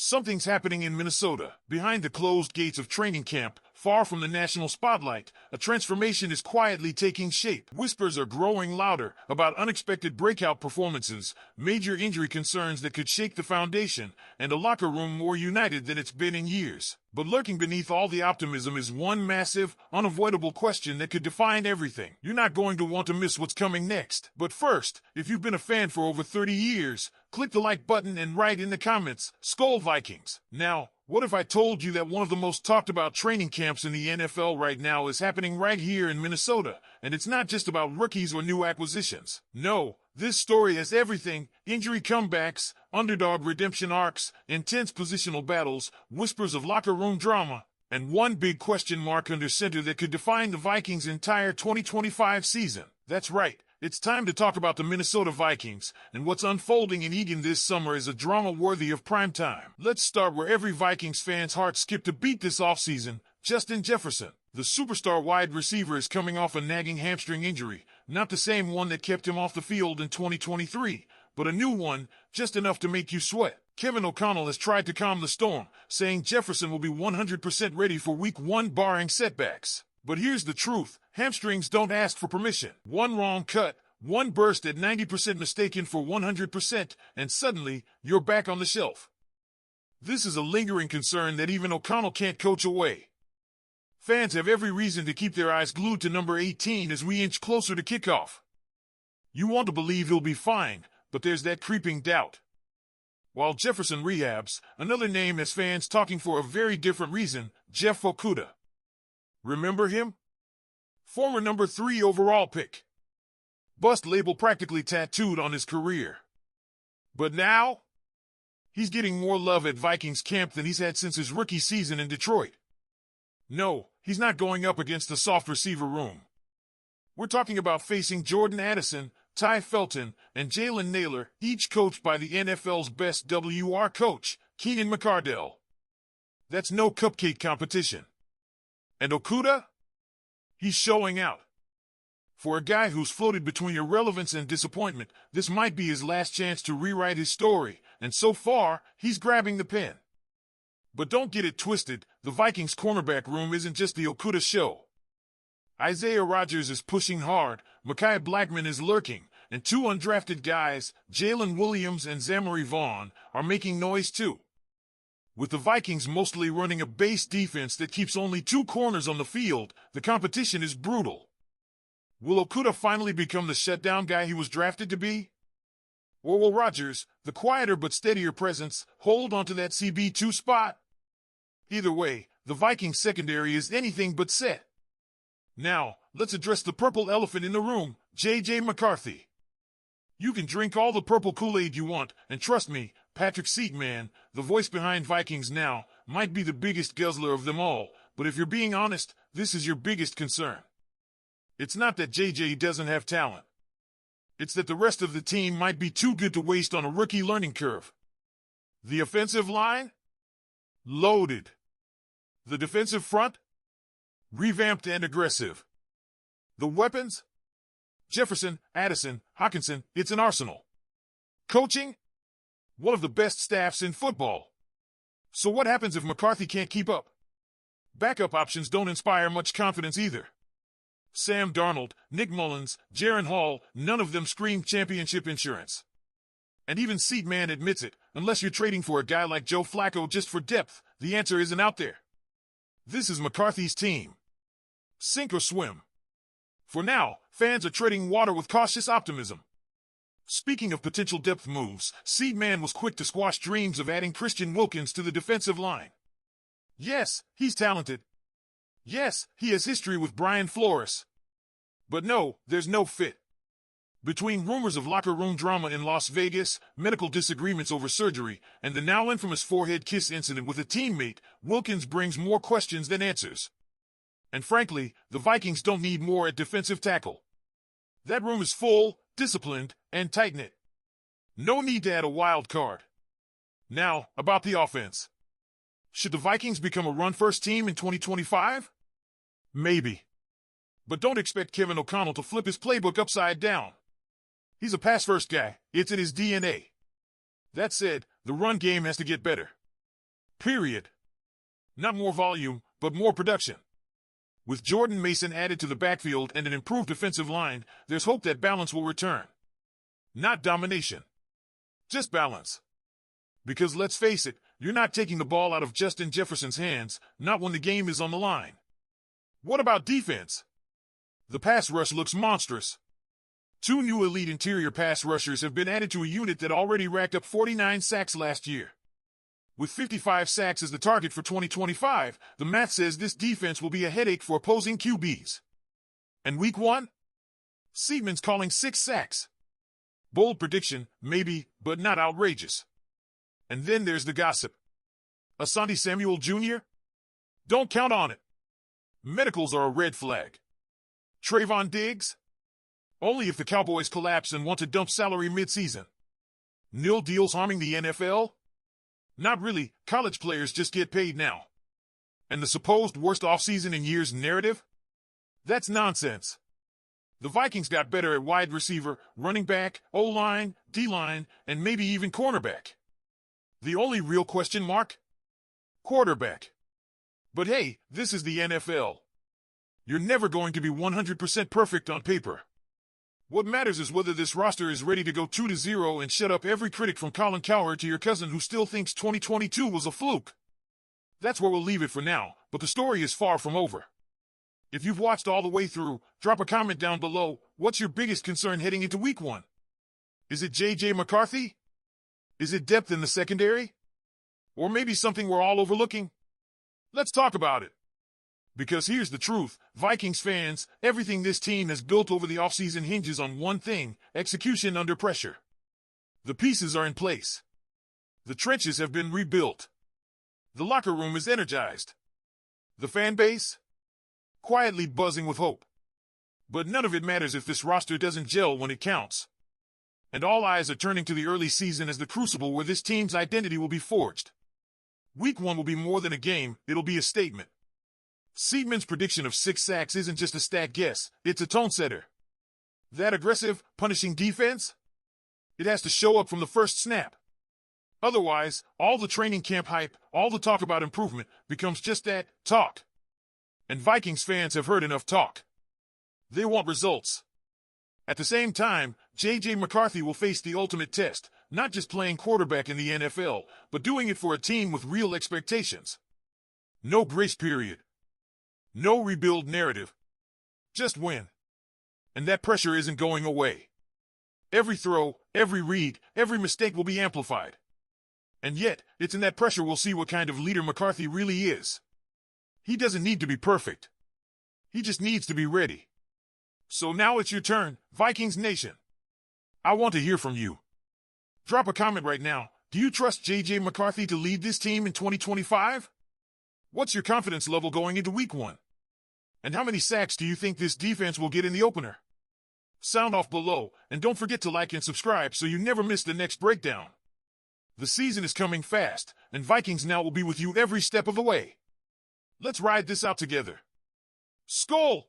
Something's happening in Minnesota. Behind the closed gates of training camp, far from the national spotlight, a transformation is quietly taking shape. Whispers are growing louder about unexpected breakout performances, major injury concerns that could shake the foundation, and a locker room more united than it's been in years. But lurking beneath all the optimism is one massive, unavoidable question that could define everything. You're not going to want to miss what's coming next. But first, if you've been a fan for over 30 years, click the like button and write in the comments, SKOL Vikings. Now, what if I told you that one of the most talked about training camps in the NFL right now is happening right here in Minnesota, and it's not just about rookies or new acquisitions. No, this story has everything: injury comebacks, underdog redemption arcs, intense positional battles, whispers of locker room drama, and one big question mark under center that could define the Vikings' entire 2025 season. That's right. It's time to talk about the Minnesota Vikings, and what's unfolding in Eagan this summer is a drama worthy of prime time. Let's start where every Vikings fan's heart skipped a beat this offseason: Justin Jefferson. The superstar wide receiver is coming off a nagging hamstring injury, not the same one that kept him off the field in 2023, but a new one, just enough to make you sweat. Kevin O'Connell has tried to calm the storm, saying Jefferson will be 100% ready for Week 1 barring setbacks. But here's the truth: hamstrings don't ask for permission. One wrong cut, one burst at 90% mistaken for 100%, and suddenly, you're back on the shelf. This is a lingering concern that even O'Connell can't coach away. Fans have every reason to keep their eyes glued to number 18 as we inch closer to kickoff. You want to believe he'll be fine, but there's that creeping doubt. While Jefferson rehabs, another name has fans talking for a very different reason: Jeff Okudah. Remember him? Former number 3 overall pick. Bust label practically tattooed on his career. But now, he's getting more love at Vikings camp than he's had since his rookie season in Detroit. No, he's not going up against the soft receiver room. We're talking about facing Jordan Addison, Ty Felton, and Jalen Nailor, each coached by the NFL's best WR coach, Keenan McCardell. That's no cupcake competition. And Okudah? He's showing out. For a guy who's floated between irrelevance and disappointment, this might be his last chance to rewrite his story, and so far, he's grabbing the pen. But don't get it twisted, the Vikings' cornerback room isn't just the Okudah show. Isaiah Rodgers is pushing hard, Mekhi Blackmon is lurking, and two undrafted guys, Jalen Williams and Zamory Vaughn, are making noise too. With the Vikings mostly running a base defense that keeps only 2 corners on the field, the competition is brutal. Will Okudah finally become the shutdown guy he was drafted to be? Or will Rodgers, the quieter but steadier presence, hold onto that CB2 spot? Either way, the Vikings secondary is anything but set. Now, let's address the purple elephant in the room, J.J. McCarthy. You can drink all the purple Kool-Aid you want, and trust me, Patrick Seatman, the voice behind Vikings Now, might be the biggest guzzler of them all, but if you're being honest, this is your biggest concern. It's not that JJ doesn't have talent. It's that the rest of the team might be too good to waste on a rookie learning curve. The offensive line? Loaded. The defensive front? Revamped and aggressive. The weapons? Jefferson, Addison, Hockenson, it's an arsenal. Coaching? One of the best staffs in football. So what happens if McCarthy can't keep up? Backup options don't inspire much confidence either. Sam Darnold, Nick Mullins, Jaren Hall, none of them scream championship insurance. And even Seatman admits it: unless you're trading for a guy like Joe Flacco just for depth, the answer isn't out there. This is McCarthy's team. Sink or swim. For now, fans are treading water with cautious optimism. Speaking of potential depth moves, Seatman was quick to squash dreams of adding Christian Wilkins to the defensive line. Yes, he's talented. Yes, he has history with Brian Flores. But no, there's no fit. Between rumors of locker room drama in Las Vegas, medical disagreements over surgery, and the now infamous forehead kiss incident with a teammate, Wilkins brings more questions than answers. And frankly, the Vikings don't need more at defensive tackle. That room is full, disciplined, and tight-knit. No need to add a wild card. Now, about the offense. Should the Vikings become a run-first team in 2025? Maybe. But don't expect Kevin O'Connell to flip his playbook upside down. He's a pass-first guy. It's in his DNA. That said, the run game has to get better. Period. Not more volume, but more production. With Jordan Mason added to the backfield and an improved defensive line, there's hope that balance will return. Not domination. Just balance. Because let's face it, you're not taking the ball out of Justin Jefferson's hands, not when the game is on the line. What about defense? The pass rush looks monstrous. 2 new elite interior pass rushers have been added to a unit that already racked up 49 sacks last year. With 55 sacks as the target for 2025, the math says this defense will be a headache for opposing QBs. And week 1? Seidman's calling 6 sacks. Bold prediction, maybe, but not outrageous. And then there's the gossip. Asante Samuel Jr.? Don't count on it. Medicals are a red flag. Trayvon Diggs? Only if the Cowboys collapse and want to dump salary mid-season. Nil deals harming the NFL? Not really, college players just get paid now. And the supposed worst offseason in years narrative? That's nonsense. The Vikings got better at wide receiver, running back, O-line, D-line, and maybe even cornerback. The only real question mark? Quarterback. But hey, this is the NFL. You're never going to be 100% perfect on paper. What matters is whether this roster is ready to go 2-0 and shut up every critic from Colin Cowherd to your cousin who still thinks 2022 was a fluke. That's where we'll leave it for now, but the story is far from over. If you've watched all the way through, drop a comment down below. What's your biggest concern heading into week 1? Is it J.J. McCarthy? Is it depth in the secondary? Or maybe something we're all overlooking? Let's talk about it. Because here's the truth, Vikings fans, everything this team has built over the offseason hinges on one thing: execution under pressure. The pieces are in place. The trenches have been rebuilt. The locker room is energized. The fan base? Quietly buzzing with hope. But none of it matters if this roster doesn't gel when it counts. And all eyes are turning to the early season as the crucible where this team's identity will be forged. Week 1 will be more than a game, it'll be a statement. Seidman's prediction of 6 sacks isn't just a stat guess, it's a tone setter. That aggressive, punishing defense? It has to show up from the first snap. Otherwise, all the training camp hype, all the talk about improvement, becomes just that, talk. And Vikings fans have heard enough talk. They want results. At the same time, J.J. McCarthy will face the ultimate test, not just playing quarterback in the NFL, but doing it for a team with real expectations. No grace period. No rebuild narrative. Just win. And that pressure isn't going away. Every throw, every read, every mistake will be amplified. And yet, it's in that pressure we'll see what kind of leader McCarthy really is. He doesn't need to be perfect. He just needs to be ready. So now it's your turn, Vikings Nation. I want to hear from you. Drop a comment right now. Do you trust J.J. McCarthy to lead this team in 2025? What's your confidence level going into week 1? And how many sacks do you think this defense will get in the opener? Sound off below, and don't forget to like and subscribe so you never miss the next breakdown. The season is coming fast, and Vikings Now will be with you every step of the way. Let's ride this out together. SKOL!